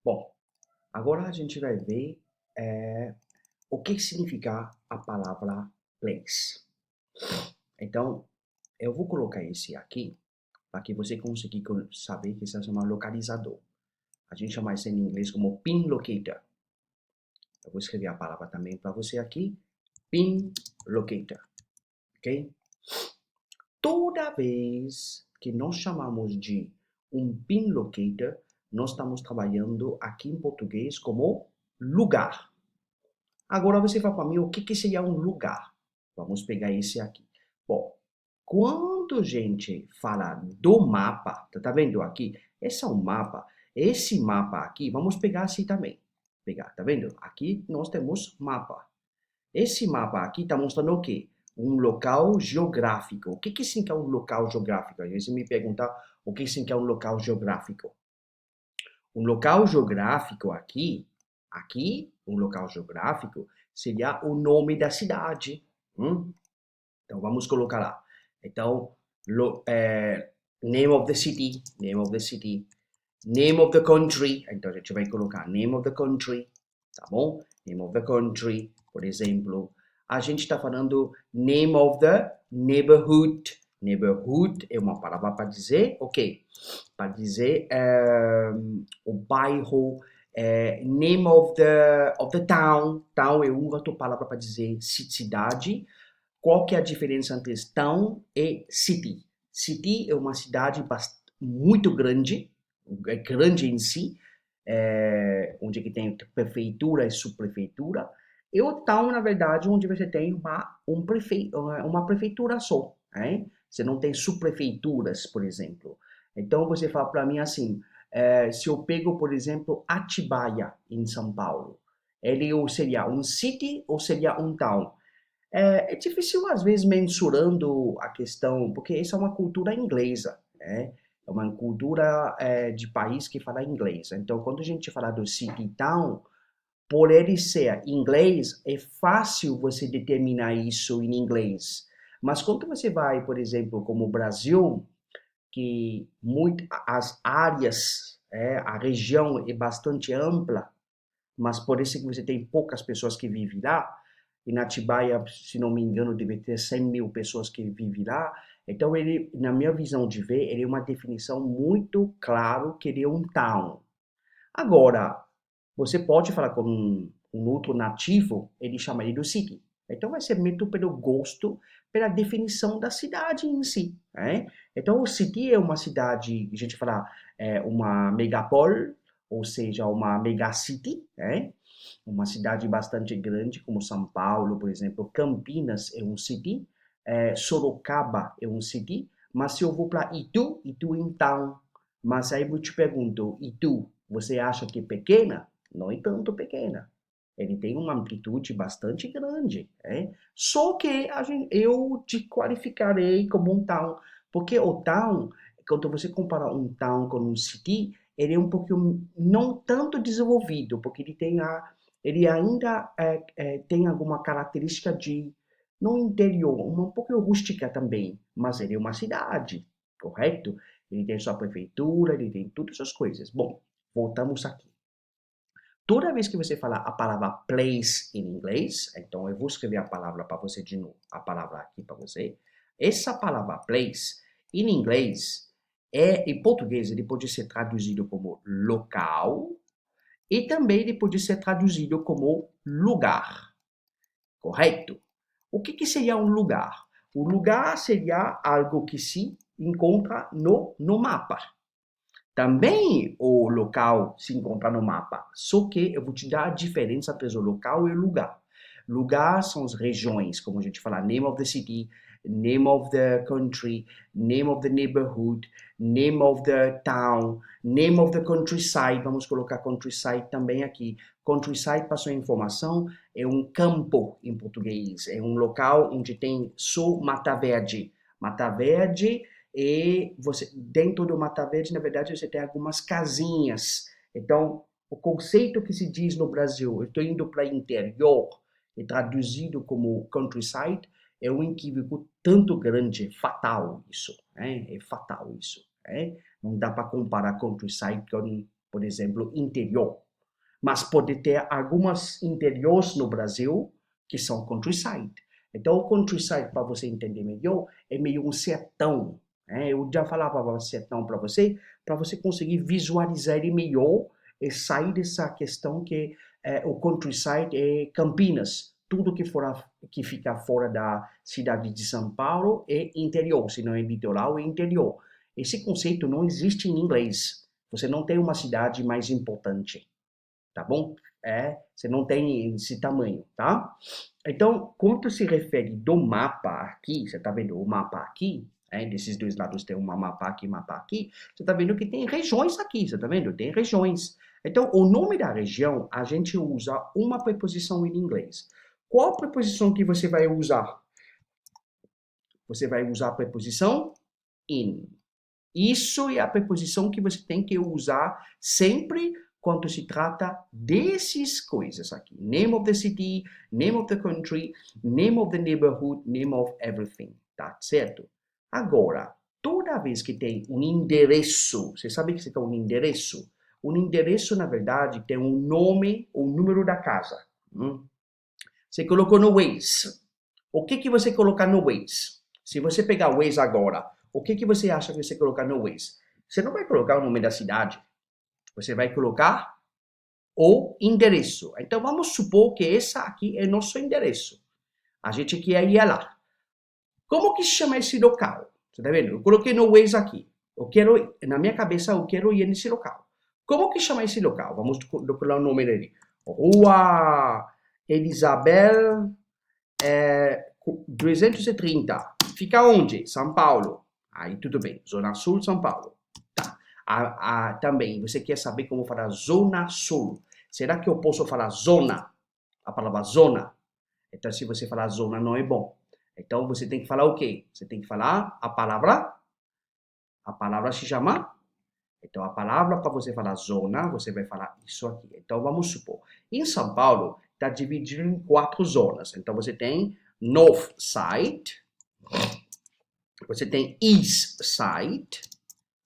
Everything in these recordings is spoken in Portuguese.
Bom, agora a gente vai ver o que significa a palavra place. Então, eu vou colocar esse aqui para que você consiga saber que isso se chama localizador. A gente chama isso em inglês como pin locator. Eu vou escrever a palavra também para você aqui. Pin locator, ok? Toda vez que nós chamamos de um pin locator, nós estamos trabalhando aqui em português como lugar. Agora você fala para mim o que seria um lugar. Vamos pegar esse aqui. Bom, quando a gente fala do mapa, tá vendo aqui? Esse é um mapa. Esse mapa aqui, vamos pegar assim também. Pegar, tá vendo? Aqui nós temos mapa. Esse mapa aqui está mostrando o quê? Um local geográfico. O que significa um local geográfico? Às vezes me pergunta o que significa um local geográfico. Um local geográfico um local geográfico seria o nome da cidade. Então vamos colocar lá. Então, name of the city, name of the city, name of the country. Então a gente vai colocar name of the country, tá bom? Name of the country, por exemplo. A gente está falando name of the neighborhood. Neighborhood é uma palavra para dizer, ok? Para dizer o bairro, name of the town. Town é uma outra palavra para dizer cidade. Qual que é a diferença entre town e city? City é uma cidade muito grande, é grande em si, onde que tem prefeitura e subprefeitura. E o town, na verdade, onde você tem uma prefeitura só. Né? Você não tem subprefeituras, por exemplo. Então você fala para mim assim, se eu pego, por exemplo, Atibaia, em São Paulo, ele seria um city ou seria um town? É difícil, às vezes, mensurando a questão, porque isso é uma cultura inglesa, né? É uma cultura de país que fala inglês. Então, quando a gente fala do city town, por ele ser inglês, é fácil você determinar isso em inglês. Mas quando você vai, por exemplo, como o Brasil, que as áreas, a região é bastante ampla, mas por isso que você tem poucas pessoas que vivem lá. Em Atibaia, se não me engano, deve ter 100 mil pessoas que vivem lá. Então, ele, na minha visão de ver, ele é uma definição muito clara que ele é um town. Agora, você pode falar com um outro nativo, ele chama ele do city. Então, vai ser muito pelo gosto, pela definição da cidade em si. Né? Então, o city é uma cidade, a gente fala, uma megapole, ou seja, uma megacity, né? Uma cidade bastante grande, como São Paulo, por exemplo. Campinas é um city, Sorocaba é um city, mas se eu vou para Itu, Itu então. Mas aí eu te pergunto, Itu, você acha que é pequena? Não é tanto pequena. Ele tem uma amplitude bastante grande. Só que eu te qualificarei como um town, porque o town, quando você compara um town com um city, ele é um pouquinho não tanto desenvolvido, porque ele ainda tem alguma característica de, no interior, um pouco rústica também, mas ele é uma cidade, correto? Ele tem sua prefeitura, ele tem todas essas coisas. Bom, voltamos aqui. Toda vez que você falar a palavra place em inglês, então eu vou escrever a palavra para você de novo, a palavra aqui para você. Essa palavra place, em inglês, em português, ele pode ser traduzido como local e também ele pode ser traduzido como lugar, correto? O que seria um lugar? O lugar seria algo que se encontra no mapa. Também o local se encontra no mapa, só que eu vou te dar a diferença entre o local e o lugar. Lugar são as regiões, como a gente fala, name of the city, name of the country, name of the neighborhood, name of the town, name of the countryside. Vamos colocar countryside também aqui. Countryside, para sua informação, é um campo em português. É um local onde tem só mata verde. Mata verde e você, dentro do Mata Verde, na verdade, você tem algumas casinhas. Então, o conceito que se diz no Brasil, eu estou indo para interior, e traduzido como countryside, é um equívoco tanto grande, fatal isso. É fatal isso. Não dá para comparar countryside Por exemplo, interior. Mas pode ter algumas interiores no Brasil que são countryside. Então, o countryside, para você entender melhor, é meio um sertão. Eu já falava sertão para você conseguir visualizar ele melhor e sair dessa questão que o countryside é Campinas. Tudo que fica fora da cidade de São Paulo é interior, se não é litoral, é interior. Esse conceito não existe em inglês. Você não tem uma cidade mais importante, tá bom? Você não tem esse tamanho, tá? Então, quando se refere do mapa aqui, você tá vendo o mapa aqui, desses dois lados tem um mapa aqui, você tá vendo que tem regiões aqui, você tá vendo? Tem regiões. Então, o nome da região, a gente usa uma preposição em inglês. Qual preposição que você vai usar? Você vai usar a preposição in. Isso é a preposição que você tem que usar sempre quando se trata dessas coisas aqui. Name of the city, name of the country, name of the neighborhood, name of everything. Tá certo? Agora, toda vez que tem um endereço, você sabe que você tem um endereço? Um endereço, na verdade, tem um nome ou número da casa. Você colocou no Waze. O que você colocar no Waze? Se você pegar o Waze agora, o que você acha que você colocar no Waze? Você não vai colocar o nome da cidade. Você vai colocar o endereço. Então, vamos supor que esse aqui é nosso endereço. A gente quer ir lá. Como que se chama esse local? Você está vendo? Eu coloquei no Waze aqui. Na minha cabeça, eu quero ir nesse local. Como que chama esse local? Vamos colocar o nome dele. Rua Elisabel 230. Fica onde? São Paulo. Aí tudo bem. Zona Sul, São Paulo. Tá. Também, você quer saber como falar Zona Sul. Será que eu posso falar zona? A palavra zona. Então, se você falar zona, não é bom. Então, você tem que falar o quê? Você tem que falar a palavra. A palavra se chama. Então, a palavra para você falar zona, você vai falar isso aqui. Então, vamos supor. Em São Paulo, está dividido em 4 zonas. Então, você tem North Side. Você tem East Side.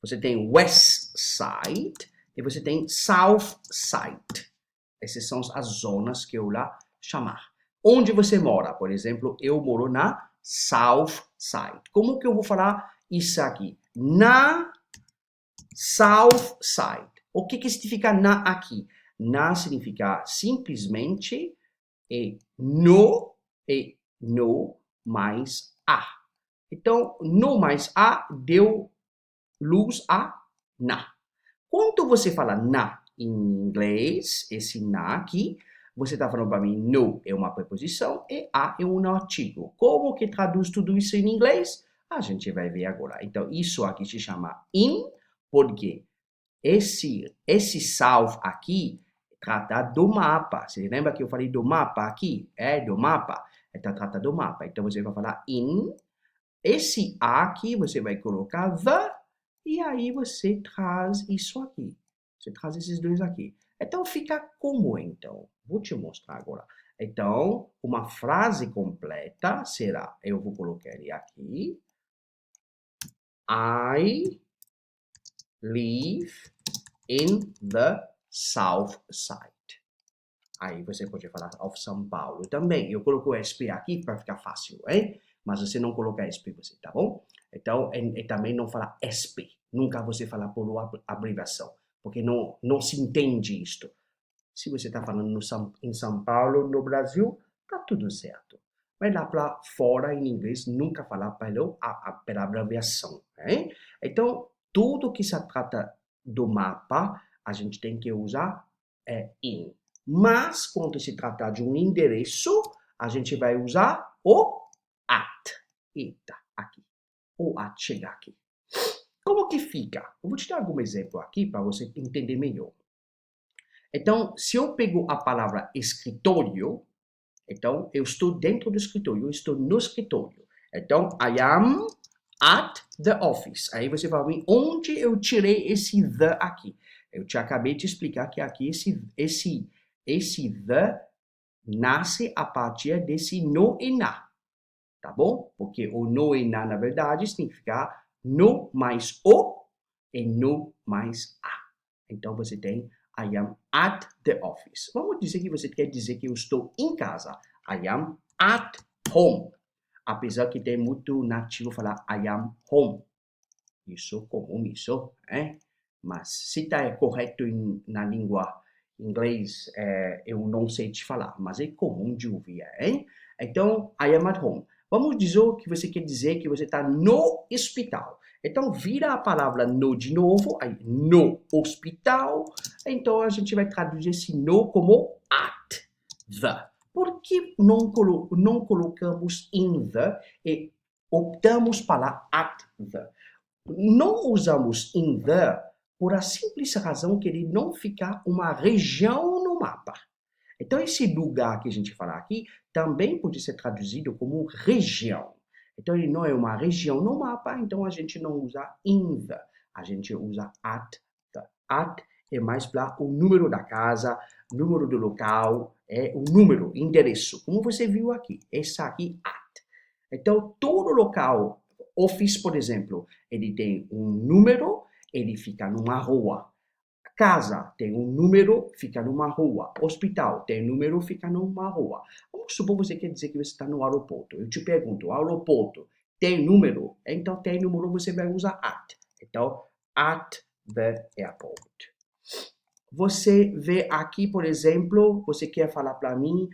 Você tem West Side. E você tem South Side. Essas são as zonas que eu lá chamar. Onde você mora? Por exemplo, eu moro na South Side. Como que eu vou falar isso aqui? Na South Side. O que significa na aqui? Na significa simplesmente no mais a. Então, no mais a deu luz a na. Quando você fala na em inglês, esse na aqui, você está falando para mim, no é uma preposição e a é um artigo. Como que traduz tudo isso em inglês? A gente vai ver agora. Então, isso aqui se chama in, porque esse south aqui trata do mapa. Você lembra que eu falei do mapa aqui? Do mapa. Então, trata do mapa. Então, você vai falar in. Esse a aqui, você vai colocar the. E aí, você traz isso aqui. Você traz esses dois aqui. Então, fica como, então? Vou te mostrar agora. Então, uma frase completa será, eu vou colocar ele aqui. I live in the South Side. Aí você pode falar of São Paulo também. Eu coloco o SP aqui para ficar fácil, hein? Mas você não coloca SP, você, tá bom? Então, e também não fala SP. Nunca você fala por abreviação, porque não se entende isto. Se você está falando em São Paulo, no Brasil, tá tudo certo. Mas lá para fora, em inglês, nunca falar pela abreviação, hein? Então, tudo que se trata do mapa, a gente tem que usar in. Mas, quando se trata de um endereço, a gente vai usar o at. Eita, aqui. O at chega aqui. Como que fica? Eu vou te dar algum exemplo aqui para você entender melhor. Então, se eu pego a palavra escritório, então eu estou dentro do escritório, eu estou no escritório. Então, I am at the office. Aí você vai ver onde eu tirei esse the aqui. Eu te acabei de explicar que aqui esse the nasce a partir desse no e na, tá bom? Porque o no e na verdade, significa no mais o e no mais a. Então você tem I am at the office. Vamos dizer que você quer dizer que eu estou em casa. I am at home. Apesar que tem muito nativo falar I am home. Isso comum, isso, hein? Mas se está correto na língua inglês, eu não sei te falar, mas é comum de ouvir, hein? Então, I am at home. Vamos dizer que você quer dizer que você está no hospital. Então, vira a palavra no de novo, aí, no hospital. Então, a gente vai traduzir esse no como at the. Por que não colocamos in the e optamos para at the? Não usamos in the por a simples razão que ele não fica uma região no mapa. Então, esse lugar que a gente fala aqui também pode ser traduzido como região. Então, ele não é uma região no mapa, então a gente não usa in the, a gente usa at the. At é mais para o número da casa, número do local, é o número, endereço, como você viu aqui. Essa aqui, at. Então, todo local, office, por exemplo, ele tem um número, ele fica numa rua. Casa tem um número, fica numa rua. Hospital tem um número, fica numa rua. Vamos supor que você quer dizer que você está no aeroporto. Eu te pergunto, aeroporto tem número? Então tem número, você vai usar at. Então, at the airport. Você vê aqui, por exemplo, você quer falar para mim,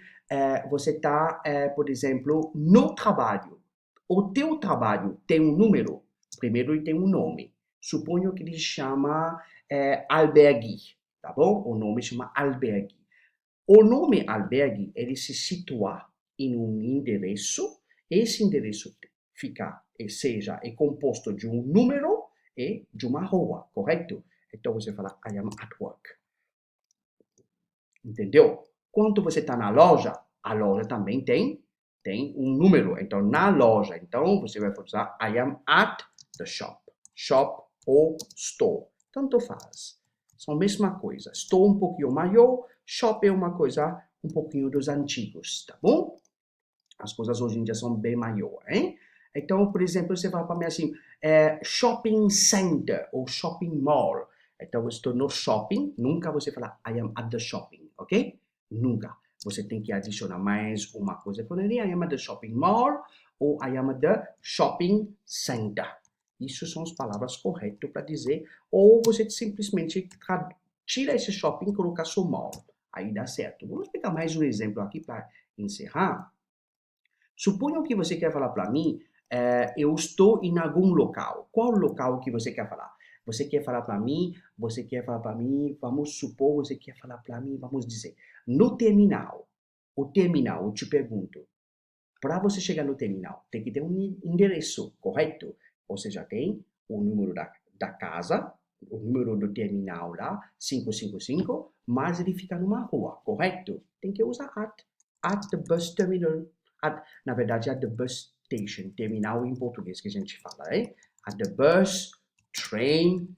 você está, por exemplo, no trabalho. O teu trabalho tem um número? Primeiro ele tem um nome. Suponho que ele chama albergue, tá bom? O nome chama albergue. O nome albergue, ele se situa em um endereço. Esse endereço é composto de um número e de uma rua, correto? Então você fala, I am at work. Entendeu? Quando você está na loja, a loja também tem um número. Então, na loja, então você vai usar I am at the shop. Shop ou store. Tanto faz. São a mesma coisa. Store um pouquinho maior, shop é uma coisa um pouquinho dos antigos, tá bom? As coisas hoje em dia são bem maiores, hein? Então, por exemplo, você fala para mim assim, shopping center ou shopping mall. Então, eu estou no shopping, nunca você fala I am at the shopping, ok? Nunca. Você tem que adicionar mais uma coisa. Quando I am at the shopping mall ou I am at the shopping center. Isso são as palavras corretas para dizer. Ou você simplesmente tira esse shopping e coloca só mall. Aí dá certo. Vamos pegar mais um exemplo aqui para encerrar. Suponham que você quer falar para mim, eu estou em algum local. Qual local que você quer falar? Você quer falar para mim, vamos supor, você quer falar para mim, vamos dizer, no terminal. O terminal, eu te pergunto, para você chegar no terminal, tem que ter um endereço, correto? Você já tem o número da casa, o número do terminal lá, 555, mas ele fica numa rua, correto? Tem que usar at the bus terminal. Na verdade, at the bus station, terminal em português que a gente fala, hein? At the bus train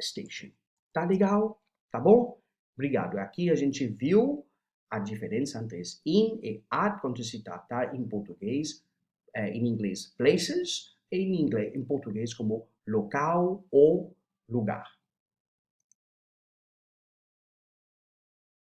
station. Tá legal? Tá bom? Obrigado. Aqui a gente viu a diferença entre in e at quando se trata em português, em inglês places, e em português como local ou lugar.